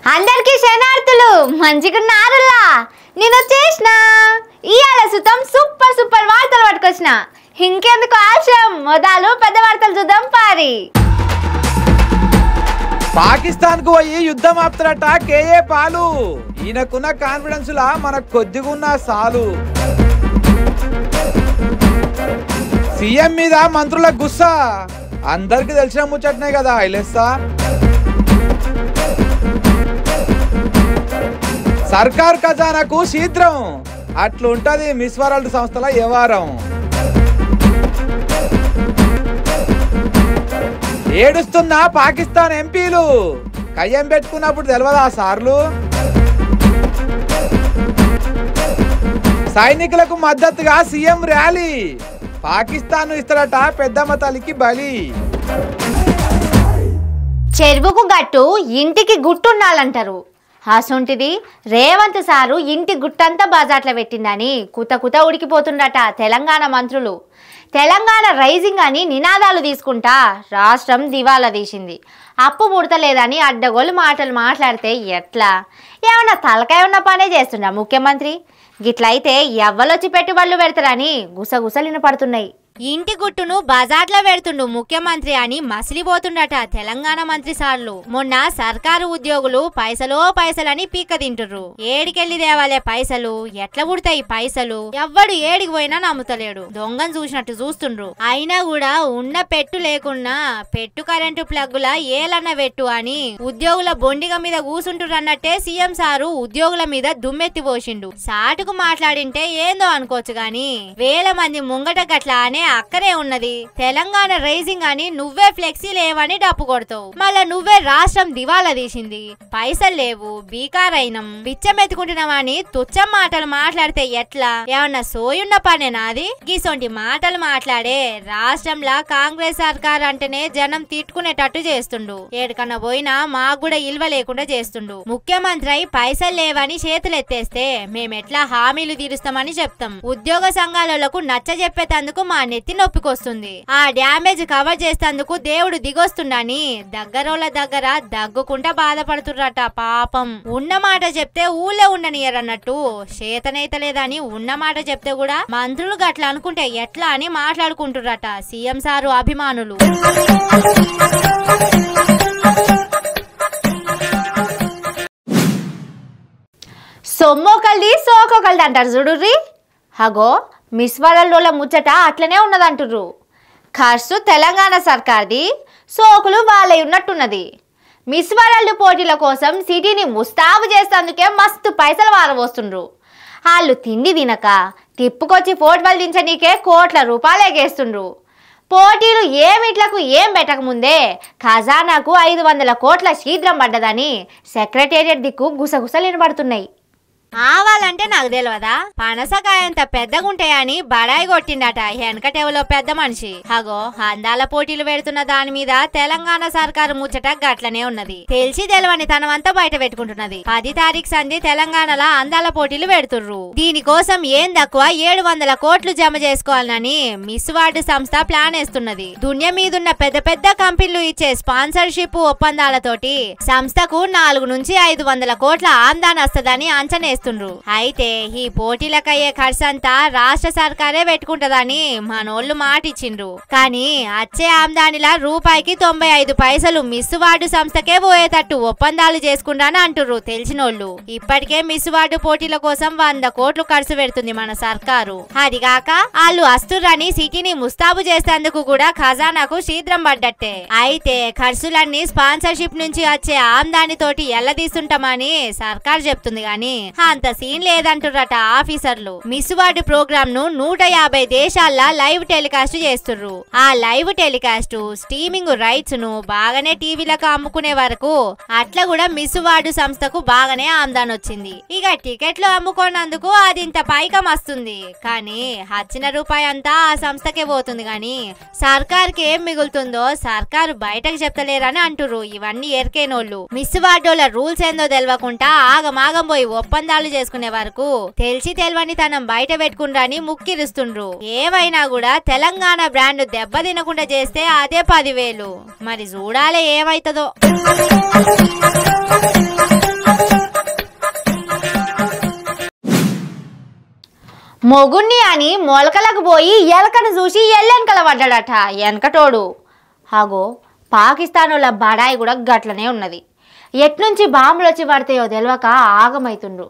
అందరికీ శనార్థులు మంచిగున్నారులా నేను వచ్చేసిన ఇయాల సుతం సూపర్ వార్తలు పట్టుకొచ్చిన ఇంకెందుకు ఆలస్యం మొదలు పెద్ద వార్తలు చూద్దాం పారి పాకిస్తాన్ కు పోయి యుద్ధం ఆపుతారట కేఏ పాలు ఈయనకున్న కాన్ఫిడెన్స్ లా మనకు కొద్దిగున్న సాలు సీఎం మీద మంత్రుల గుస్సా అందరికి తెలిసిన ముచ్చటనే కదా ఐలెస్సా సర్కార్ ఖజానాకు శీఘ్రం అట్లుంటది మిస్ వరల్డ్ సంస్థల వ్యవహారం ఏడుస్తున్న పాకిస్తాన్ ఎంపీలు కయ్యం పెట్టుకున్నప్పుడు తెలియదా సార్లు సైనికులకు మద్దతుగా సీఎం ర్యాలీ పాకిస్తాన్ ఇస్తారట పెద్దమ్మ తల్లికి బలి చెరువుకు గట్టు ఇంటికి గుట్టుండాలంటారు అసొంటిది రేవంత్ సారు ఇంటి గుట్టంతా బజార్లో పెట్టిందని కుత ఉడికిపోతుండట తెలంగాణ మంత్రులు తెలంగాణ రైజింగ్ అని నినాదాలు తీసుకుంటా రాష్ట్రం దివాలా తీసింది అప్పు పుడతలేదని అడ్డగోలు మాటలు మాట్లాడితే ఎట్లా ఏమన్నా తలకాయ ఉన్న పనే చేస్తుండా ముఖ్యమంత్రి గిట్లయితే ఎవ్వలొచ్చి పెట్టుబడులు పెడతారని గుసగుసలు వినపడుతున్నాయి ఇంటి గుట్టును బజార్లో పెడుతుండు ముఖ్యమంత్రి అని మసిలిపోతుండట తెలంగాణ మంత్రి సార్లు మొన్న సర్కారు ఉద్యోగులు పైసలని పీక్క తింటుర్రు ఏడికెళ్ళి దేవాలే పైసలు ఎట్లా పుడతాయి పైసలు ఎవ్వడు ఏడికి పోయినా నమ్ముతలేడు దొంగను చూసినట్టు చూస్తుండ్రు అయినా కూడా ఉన్న పెట్టు లేకున్నా పెట్టు కరెంటు ప్లగ్గుల ఏలన్న పెట్టు అని ఉద్యోగుల బొండిగ మీద కూసుంటురు అన్నట్టే సీఎం సారు ఉద్యోగుల మీద దుమ్మెత్తి పోసిండు సాటుకు మాట్లాడింటే ఏందో అనుకోవచ్చు గాని వేల మంది ముంగట గట్లా అనే అక్కడే ఉన్నది తెలంగాణ రైజింగ్ అని నువ్వే ఫ్లెక్సీ లేవని డప్పు కొడతావు మళ్ళా నువ్వే రాష్ట్రం దివాలా తీసింది పైసలు లేవు బీకారైనం బిచ్చమెత్తుకుంటున్నావని తుచ్చం మాటలు మాట్లాడితే ఎట్లా ఏమన్నా సోయున్న పనేనా అది గీసొంటి మాటలు మాట్లాడే రాష్ట్రంలో కాంగ్రెస్ సర్కార్ అంటేనే జనం తిట్టుకునేటట్టు చేస్తుండు ఏడుకన్నా పోయినా మాకు కూడా ఇల్వ లేకుండా చేస్తుండు ముఖ్యమంత్రి పైసలు లేవని చేతులెత్తేస్తే మేమెట్లా హామీలు తీరుస్తామని చెప్తాం ఉద్యోగ సంఘాలకు నచ్చ చెప్పేటందుకు మా నెత్తి నొప్పికొస్తుంది ఆ డ్యామేజ్ కవర్ చేసేందుకు దేవుడు దిగొస్తుండని దగ్గరోళ్ళ దగ్గర దగ్గుకుంటా బాధపడుతుర్రట పాపం ఉన్న మాట చెప్తే ఊళ్ళో ఉండనియరన్నట్టు చేతనైతలేదని ఉన్న మాట చెప్తే కూడా మంత్రులు గట్లా అనుకుంటే ఎట్లా అని మాట్లాడుకుంటుర్రట సీఎం సారు అభిమానులు సొమ్మోకల్ది సోకొకల్ది అంటారు చూడుర్రి హగో మిస్ వరల్డ్ ముచ్చట అట్లనే ఉన్నదంటుర్రు ఖర్చు తెలంగాణ సర్కార్ది సోకులు వాళ్ళే ఉన్నట్టున్నది మిస్ వరల్డ్ పోటీల కోసం సిటీని ముస్తాబు చేసేందుకే మస్తు పైసలు వారబోస్తుండ్రు వాళ్ళు తిండి తినక తిప్పుకొచ్చి ఫోటోలు దించనీకే కోట్ల రూపాయలు ఎగేస్తుండ్రు పోటీలు ఏమిట్లకు ఏం పెట్టకముందే ఖజానాకు 500 కోట్ల శీఘ్రం పడ్డదని సెక్రటేరియట్ దిక్కు గుసగుసలు వినబడుతున్నాయి ఆవాలంటే నాకు తెలియదా పనసకాయంత పెద్దగుంటాయని బడాయి కొట్టిండట వెనకటెవలో పెద్ద మనిషి హగో అందాల పోటీలు పెడుతున్న దాని మీద తెలంగాణ సర్కారు ముచ్చట గట్లనే ఉన్నది తెలిసి తెలవని తనమంతా బయట పెట్టుకుంటున్నది 10 తారీఖు సంధి తెలంగాణలో అందాల పోటీలు పెడుతుర్రు దీనికోసం ఏం తక్కువ 700 కోట్లు జమ చేసుకోవాలని మిస్ వార్డు సంస్థ ప్లాన్ వేస్తున్నది దునియా మీదున్న పెద్ద కంపెనీలు ఇచ్చే స్పాన్సర్షిప్ ఒప్పందాలతోటి సంస్థకు 4 నుంచి 500 కోట్ల ఆమ్దాన్ వస్తదని అంచనా అయితే ఈ పోటీలకయ్యే ఖర్చంతా రాష్ట్ర సర్కారే పెట్టుకుంటదని మనోళ్లు మాటిచ్చిండ్రు కానీ అచ్చే ఆమ్దానిలా రూపాయికి 95 పైసలు మిస్ వార్డు సంస్థకే పోయేటట్టు ఒప్పందాలు చేసుకుంటాని అంటుర్రు తెలిసినోళ్లు ఇప్పటికే మిస్ వార్డు పోటీల కోసం 100 కోట్లు ఖర్చు పెడుతుంది మన సర్కారు అదిగాక వాళ్ళు అస్తుర్రని సిటీని ముస్తాబు చేసేందుకు కూడా ఖజానాకు శీఘ్రం పడ్డట్టే అయితే ఖర్చులన్నీ స్పాన్సర్షిప్ నుంచి వచ్చే ఆమ్దాని తోటి ఎల్లదీస్తుంటామని సర్కార్ చెప్తుంది గాని అంత సీన్ లేదంటుర్రట ఆఫీసర్లు మిస్ వార్డు ప్రోగ్రామ్ ను 150 దేశాల్లో లైవ్ టెలికాస్ట్ చేస్తుర్రు ఆ లైవ్ టెలికాస్ట్ స్ట్రీమింగ్ రైట్స్ ను బాగానే టీవీలకు అమ్ముకునే వరకు అట్లా కూడా మిస్ వార్డు సంస్థకు బాగానే ఆమ్దాన్ వచ్చింది ఇక టికెట్లు అమ్ముకున్నందుకు అది ఇంత పైకం వస్తుంది కానీ వచ్చిన రూపాయి అంతా ఆ సంస్థకే పోతుంది గాని సర్కార్కి ఏం మిగులుతుందో సర్కారు బయటకు చెప్తలేరని అంటుర్రు ఇవన్నీ ఎరికేనోళ్ళు మిస్ వార్డుల రూల్స్ ఏందో తెలియకుండా ఆగమాగం పోయి ఒప్పందాలు చేసుకునే వరకు తెలిసి తెలవని తనం బయట పెట్టుకుండ్రని ముక్కిరుస్తుండ్రు ఏవైనా కూడా తెలంగాణ బ్రాండ్ దెబ్బ తినకుండా చేస్తే అదే 10,000 మరి చూడాలే ఏమైతదో మొగుణ్ణి అని మొలకలకు పోయి ఎలకను చూసి ఎల్లెనకల పడ్డాడట వెనకటోడు. హాగో పాకిస్తాన్ వాళ్ళ బడాయి కూడా గట్లనే ఉన్నది. ఎట్నుంచి బాంబులు వచ్చి పడతాయో తెలియక ఆగమైతుండ్రు.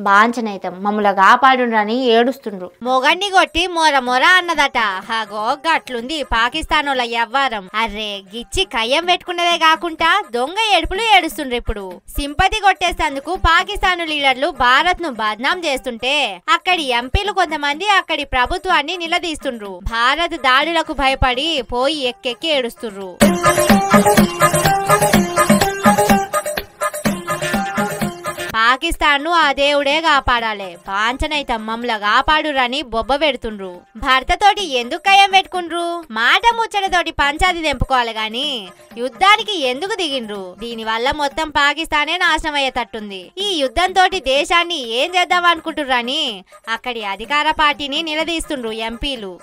బాంచనైతం మమ్మల్ని కాపాడుండ్రని ఏడుస్తుండ్రు. మొగండి కొట్టి మొర మొర అన్నదట. హాగో గట్లుంది పాకిస్తాన్ వాళ్ళ వ్యవహారం. అర్రే గిచ్చి కయ్యం పెట్టుకున్నదే కాకుండా దొంగ ఏడుపులు ఏడుస్తుండ్రు. ఇప్పుడు సింపతి కొట్టేసేందుకు పాకిస్తాన్ లీడర్లు భారత్ ను బద్నాం చేస్తుంటే అక్కడి ఎంపీలు కొంతమంది అక్కడి ప్రభుత్వాన్ని నిలదీస్తుండ్రు. భారత్ దాడులకు భయపడి పోయి ఎక్కెక్కి ఏడుస్తుండ్రు. పాకిస్తాన్ ను ఆ దేవుడే కాపాడాలే, పాంచనైతే మమ్మల్ని కాపాడురని బొబ్బ పెడుతుండ్రు. భర్తతోటి ఎందుకు కయ్యం పెట్టుకుండ్రు? మాట ముచ్చటతోటి పంచాది తెంపుకోవాలి గాని యుద్ధానికి ఎందుకు దిగిండ్రు? దీని వల్ల మొత్తం పాకిస్తానే నాశనం అయ్యేటట్టుంది. ఈ యుద్ధంతో దేశాన్ని ఏం చేద్దాం అనుకుంటుర్రని అక్కడి అధికార పార్టీని నిలదీస్తుండ్రు ఎంపీలు.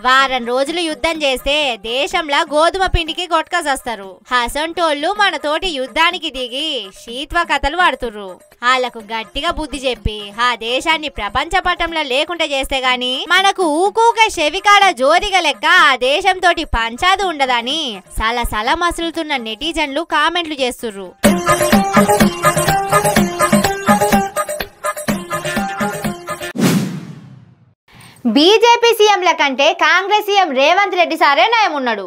వారం రోజులు యుద్ధం చేస్తే దేశంలో గోధుమ పిండికి కొట్టుకసొస్తారు. హసంటోళ్ళు మనతోటి యుద్ధానికి దిగి శీత్వ కథలు పడుతుర్రు. వాళ్ళకు గట్టిగా బుద్ధి చెప్పి ఆ దేశాన్ని ప్రపంచ పటంలో లేకుండా చేస్తే గాని మనకు ఊకూక చెవికాడ జోరిగా లెక్క ఆ దేశంతో పంచాదు ఉండదని సలసల మసులుతున్న నెటిజన్లు కామెంట్లు చేస్తుర్రు. బీజేపీ సీఎంల కంటే కాంగ్రెస్ సీఎం రేవంత్ రెడ్డి సారే నయం ఉన్నాడు.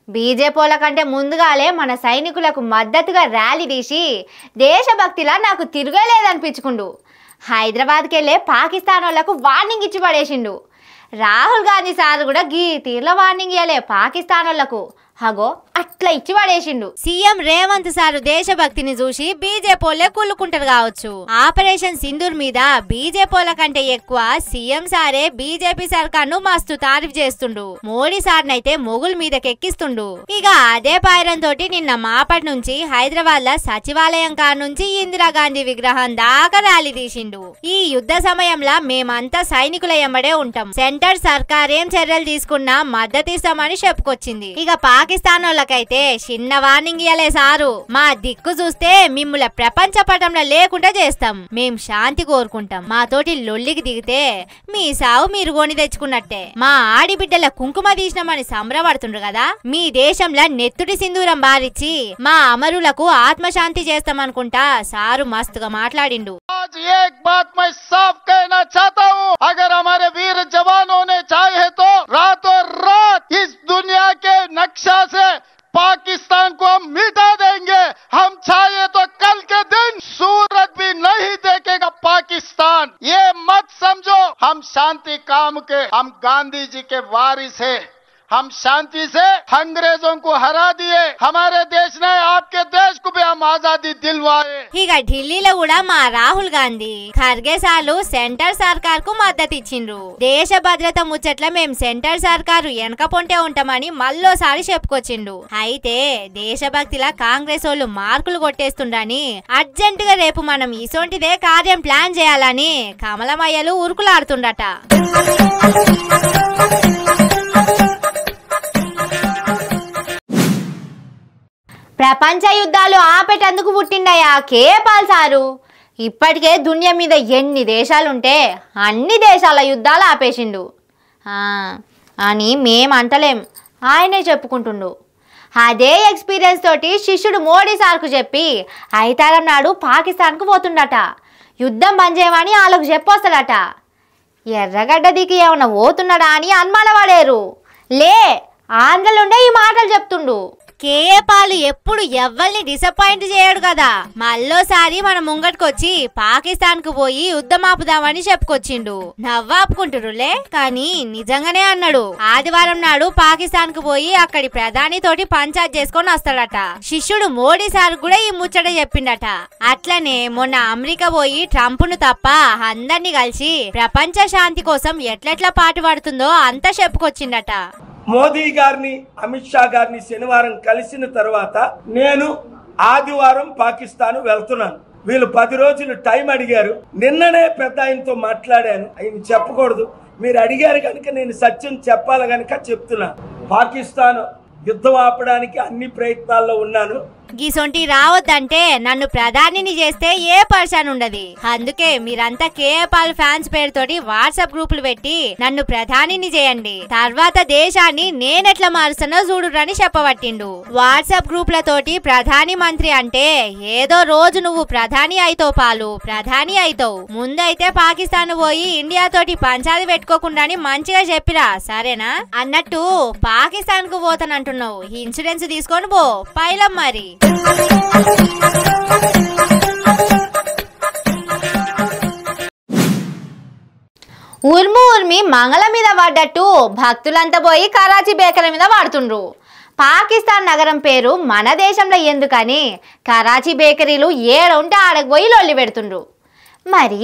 బీజేపీల కంటే ముందుగాలే మన సైనికులకు మద్దతుగా ర్యాలీ తీసి దేశభక్తిలా నాకు తిరగలేదనిపించుకుండు. హైదరాబాద్కి వెళ్ళే పాకిస్తాన్ వాళ్లకు వార్నింగ్ ఇచ్చి పడేసిండు. రాహుల్ గాంధీ సార్ కూడా గీ తీర్ల వార్నింగ్ ఇవ్వలే పాకిస్తాన్ వాళ్లకు. హగో అట్లా ఇచ్చి పడేసిండు. సీఎం రేవంత్ సారు దేశభక్తిని చూసి బీజేపీలే కుళ్ళుకుంటారు కావచ్చు. ఆపరేషన్ సింధూర్ మీద బీజేపీల కంటే ఎక్కువ సీఎం సారే బీజేపీ సర్కార్ ను మస్తు తారీఫ్ చేస్తుండు. మోడీ సార్నైతే మొగుల్ మీదకెక్కిస్తుండు. ఇక అదే పాయరం తోటి నిన్న మాపటి నుంచి హైదరాబాద్ లో సచివాలయం కాడ నుంచి ఇందిరాగాంధీ విగ్రహం దాకా ర్యాలీ తీసిండు. ఈ యుద్ధ సమయంలో మేమంతా సైనికుల ఎమ్మడే ఉంటాం, సెంటర్ సర్కార్ ఏం చర్యలు తీసుకున్నా మద్దతిస్తామని చెప్పుకొచ్చింది. ఇక పాకిస్తాన్ వాళ్ళకైతే చిన్న వార్నింగ్ ఇయ్యలే సారు. మా దిక్కు చూస్తే మిమ్ముల ప్రపంచ పటంలో లేకుండా చేస్తాం. మేం శాంతి కోరుకుంటాం. మాతోటి లొల్లికి దిగితే మీ సావు మీరు కొని తెచ్చుకున్నట్టే. మా ఆడిబిడ్డల కుంకుమ తీసినామని సంబరపడుతుండ్రు కదా. మీ దేశంలో నెత్తుడి సింధూరం బారిచ్చి మా అమరులకు ఆత్మశాంతి చేస్తామనుకుంటా సారు మస్తుగా మాట్లాడిండు. एक बात मैं साफ कहना चाहता हूँ, अगर हमारे वीर जवानों ने चाहे तो रातों रात इस दुनिया के नक्शा से पाकिस्तान को हम मिटा देंगे. हम चाहे तो कल के दिन सूरत भी नहीं देखेगा पाकिस्तान. ये मत समझो हम शांति काम के, हम गांधी जी के वारिस है. हम शांति से अंग्रेजों को हरा दिए. हमारे देश ने आपके देश को भी हम आजादी दिलवाए. ఇక ఢిల్లీలో కూడా మా రాహుల్ గాంధీ ఖర్గే సార్లు సెంటర్ సర్కార్ కు మద్దతు ఇచ్చిండ్రు. దేశ భద్రత ముచ్చట్ల మేం సెంటర్ సర్కారు వెనక పొంటే ఉంటామని మళ్ళోసారి చెప్పుకొచ్చిండు. అయితే దేశభక్తిలా కాంగ్రెస్ వాళ్ళు మార్కులు కొట్టేస్తుండని అర్జెంటుగా రేపు మనం ఇసొంటిదే కార్యం ప్లాన్ చేయాలని కమలమయ్యలు ఉరుకులాడుతుండట. ప్రపంచ యుద్ధాలు ఆపేటందుకు పుట్టిండయా కేపాల్ సారు. ఇప్పటికే దునియా మీద ఎన్ని దేశాలుంటే అన్ని దేశాల యుద్ధాలు ఆపేసిండు అని మేమంటలేం, ఆయనే చెప్పుకుంటుండు. అదే ఎక్స్పీరియన్స్ తోటి శిష్యుడు మోడీ సార్కు చెప్పి ఐతారం నాడు పాకిస్తాన్కు పోతుండట. యుద్ధం బంద్ చేయమని వాళ్ళకు చెప్పొస్తాడట. ఎర్రగడ్డ దిక్కు ఏమన్నా పోతున్నాడా అని అనుమానపడేరు. లే ఆంధ్రలుండే ఈ మాటలు చెప్తుండు. కేపాలు ఎప్పుడు ఎవ్వల్ని డిసప్పాయింట్ చేయడు కదా. మళ్ళోసారి మన ముంగట్కొచ్చి పాకిస్తాన్ కు పోయి యుద్ధం ఆపుదామని చెప్పుకొచ్చిండు. నవ్వాపుకుంటురులే కానీ నిజంగానే అన్నాడు. ఆదివారం నాడు పాకిస్తాన్ కు పోయి అక్కడి ప్రధాని తోటి పంచాయత్ చేసుకొని వస్తాడట. శిష్యుడు మోడీ సార్ కూడా ఈ ముచ్చట చెప్పిండట. అట్లనే మొన్న అమెరికా పోయి ట్రంప్ ను తప్ప అందరినీ కలిసి ప్రపంచ శాంతి కోసం ఎట్లెట్లా పాటుపడుతుందో అంతా చెప్పుకొచ్చిండట. మోదీ గారిని అమిత్ షా గారిని శనివారం కలిసిన తర్వాత నేను ఆదివారం పాకిస్తాన్ వెళ్తున్నాను. వీళ్ళు 10 రోజులు టైం అడిగారు. నిన్ననే పెద్ద ఆయనతో మాట్లాడాను. ఆయన చెప్పకూడదు, మీరు అడిగారు కనుక నేను సత్యం చెప్పాలి కనుక చెప్తున్నా. పాకిస్తాన్ యుద్ధం ఆపడానికి అన్ని ప్రయత్నాల్లో ఉన్నాను. గిసొంటి రావద్దంటే నన్ను ప్రధానిని చేస్తే ఏ పర్సన్ ఉండదు. అందుకే మీరంతా కేఏ పాల్ ఫ్యాన్స్ పేరుతోటి వాట్సాప్ గ్రూపులు పెట్టి నన్ను ప్రధానిని చేయండి, తర్వాత దేశాన్ని నేనెట్లా మారుస్తానో చూడురని చెప్పబట్టిండు. వాట్సాప్ గ్రూపులతోటి ప్రధాని మంత్రి అంటే ఏదో రోజు నువ్వు ప్రధాని అయితావు పాలు, ప్రధాని అయితావు. ముందైతే పాకిస్తాన్ పోయి ఇండియా తోటి పంచాది పెట్టుకోకుండా మంచిగా చెప్పిరా సరేనా? అన్నట్టు పాకిస్తాన్ కు పోతానంటున్నావు, ఇన్సూరెన్స్ తీసుకొని పో పైలం మరి. ఉర్మి మంగళ మీద పడ్డట్టు భక్తులంతా పోయి కరాచీ బేకరీ మీద వాడుతుండ్రు. పాకిస్తాన్ నగరం పేరు మన దేశంలో ఎందుకని కరాచీ బేకరీలు ఏడుంటే ఆడకు పోయి లొల్లి పెడుతుండ్రు. మరి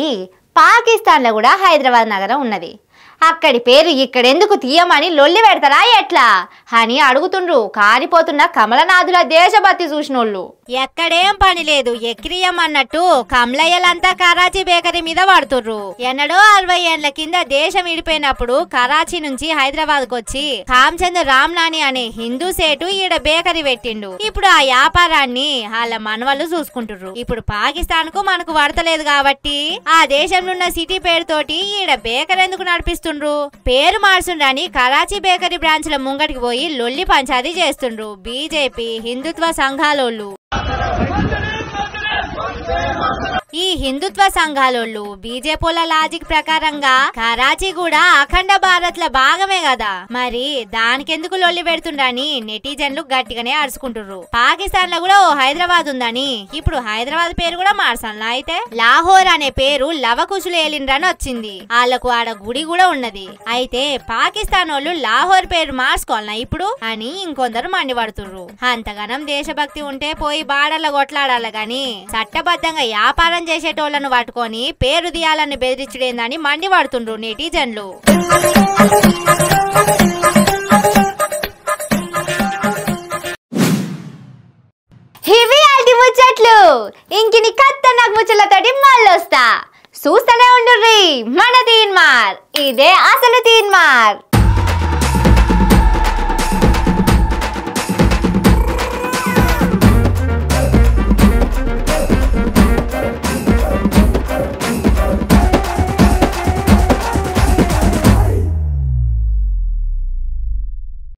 పాకిస్తాన్లో కూడా హైదరాబాద్ నగరం ఉన్నది, అక్కడి పేరు ఇక్కడెందుకు తీయమని లొల్లి పెడతారా ఎట్లా అని అడుగుతుండ్రు కారిపోతున్న కమలనాథుల దేశభక్తి చూసినోళ్ళు. ఎక్కడేం పని లేదు ఎక్కిరియం అన్నట్టు కమలయ్యలంతా కరాచీ బేకరీ మీద పడుతుర్రు. ఎన్నడో 60 ఏళ్ల కింద దేశం విడిపోయినప్పుడు కరాచీ నుంచి హైదరాబాద్ కొచ్చి కామచంద్ రామ్నాని అనే హిందూ సేటు ఈడ బేకరీ పెట్టిండు. ఇప్పుడు ఆ వ్యాపారాన్ని వాళ్ళ మనవళ్ళు చూసుకుంటుర్రు. ఇప్పుడు పాకిస్తాన్ కు మనకు పడతలేదు కాబట్టి ఆ దేశంలో ఉన్న సిటీ పేరుతోటి ఈడ బేకరీ ఎందుకు నడిపిస్తుండ్రు? పేరు మార్చుండని కరాచీ బేకరీ బ్రాంచ్ల ముంగటికి పోయి లొల్లి పంచాది చేస్తుండ్రు బీజేపీ హిందుత్వ సంఘాలోళ్ళు. ఈ హిందుత్వ సంఘాలోళ్ళు బీజేపీల లాజిక్ ప్రకారంగా కరాచీ కూడా అఖండ భారత్ ల భాగమే కదా, మరి దానికెందుకు లొల్లి పెడుతుండని నెటిజన్లు గట్టిగానే అరుచుకుంటుర్రు. పాకిస్తాన్ లో కూడా ఓ హైదరాబాద్ ఉందని ఇప్పుడు హైదరాబాద్ పేరు కూడా మార్చాలా? అయితే లాహోర్ అనే పేరు లవకుశులు ఏలిండ్రని వచ్చింది, వాళ్లకు ఆడ గుడి కూడా ఉన్నది. అయితే పాకిస్తాన్ వాళ్ళు లాహోర్ పేరు మార్చుకోవాలనా ఇప్పుడు అని ఇంకొందరు మండిపడుతుర్రు. అంతగానం దేశభక్తి ఉంటే పోయి బార్డర్ల కొట్లాడాలి గాని చట్టబద్ధంగా వ్యాపారం చేసేటోళ్లను పట్టుకొని పేరు దియాలని బెదిరించుడేందని మండిపడుతుండ్రు నెటిజన్లు. ఇవి అల్టి ముచ్చట్లు. ఇంకిని కత్త నాకు ముచ్చట్లతోటి మళ్ళొస్తా. చూస్తూనే ఉండుర్రి మన తీన్మార్, ఇదే అసలు తీన్మార్.